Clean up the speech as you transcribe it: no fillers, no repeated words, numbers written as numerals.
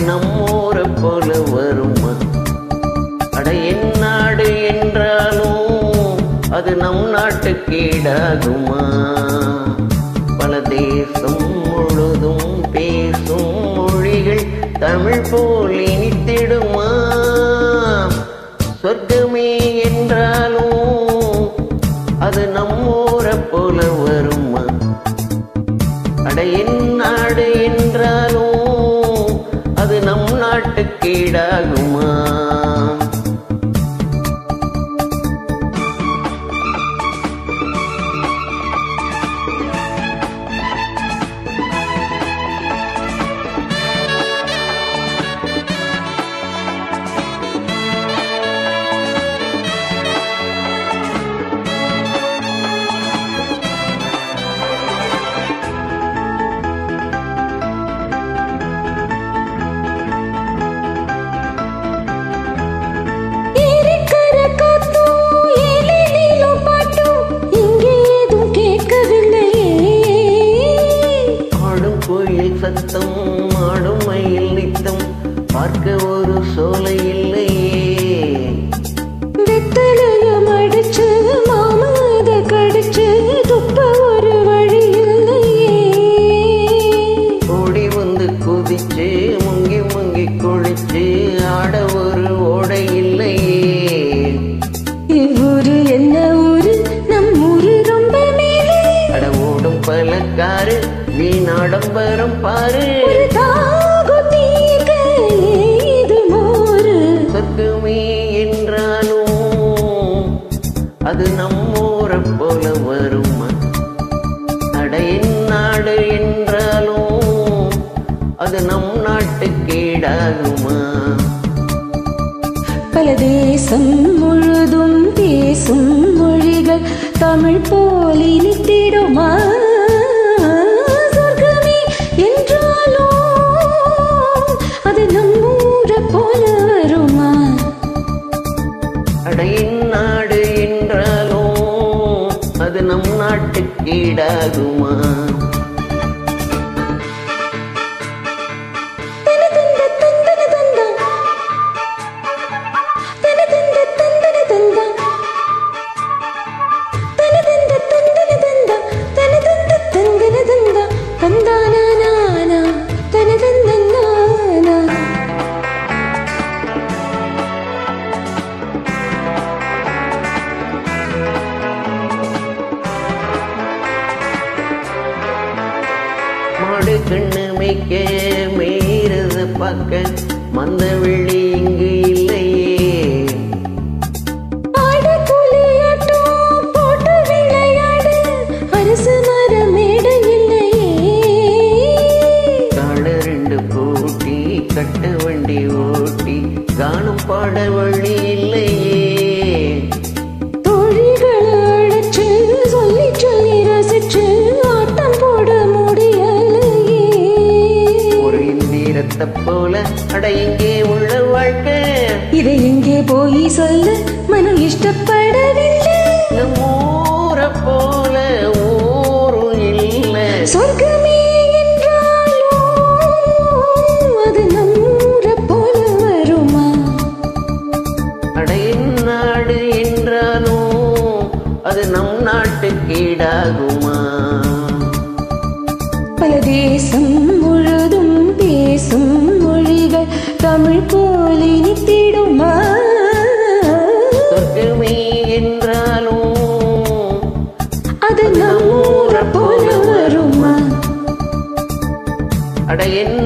நம்மூரை போல வருமா? அட என் நாடு என்றாலும் அது நம் நாட்டுக்கு ஈடாகுமா? பல தேசம் முழுதும் பேசும் மொழிகள் தமிழ் போல் இனித்திடுமா? சொர்க்கமே என்றாலும் அது நம்மூரை போல வருமா? அட என் நாடு என்றாலும் அது நம் நாட்டுக்கு ஈடாகுமா? சத்தம் ஆடும் மயில் நித்தம் பார்க்க ஒரு சோலை இல்லையே. வெத்தலையம் அடிச்சு மாமாத கடிச்சு துப்ப ஒரு வழி இல்லையே. ஓடி வந்து குதிச்சு முங்கி முங்கி குளிச்சு ஆட ஒரு ஓடை இல்லையே. இவ்வூரு என்ன ஊரு? நம் ஊரு ரொம்ப மேலே. அட ஓடும் பலக்காரு வீணாடம்பரம் பாரு. சொர்க்கமே என்றாலும் அது நம்மூரை போல வருமா? அட என் நாடு என்றாலும் அது நம் நாட்டுக்கு ஈடாகுமா? பல தேசம் முழுதும் பேசும் மொழிகள் தமிழ் போல் இனித்திடுமா? அட என் நாடு என்றாலும் அது நம் நாட்டுக்கு ஈடாகுமா? மாடு கண்ணு மேய்க்க மேய்றது பார்க்க மந்த வெள்ளி இங்கு இல்லையே. ஆடு புலியாட்டம் போட்டு விளையாடு அரசு மர மேடை இல்லையே. காடு ரெண்டு பூட்டி கட்ட வண்டி ஓட்டி காணும் பாட வழி இல்லையே. தோழிகளை அழைச்சு சொல்லி சொல்லி ரசிச்சு ஆட்டம் போட போல அட எங்கே உள்ள வாழ்க்கை? இதை எங்கே போய் சொல்ல மனம் இஷ்டப்படவில்லை. நம்மூரை போல ஊரும் இல்லை. சொர்க்கமே என்றாலும் அது நம்மூரை போல வருமா? அட என் நாடு என்றாலும் அது நம் நாட்டுக்கு ஈடாகுமா? பல தேசம் முழுதும் பேசும் மொழிகள் தமிழ் போல் இனித்திடுமா? சொர்க்கமே என்றாலும் அது நம்மூரை போல வருமா? அட என்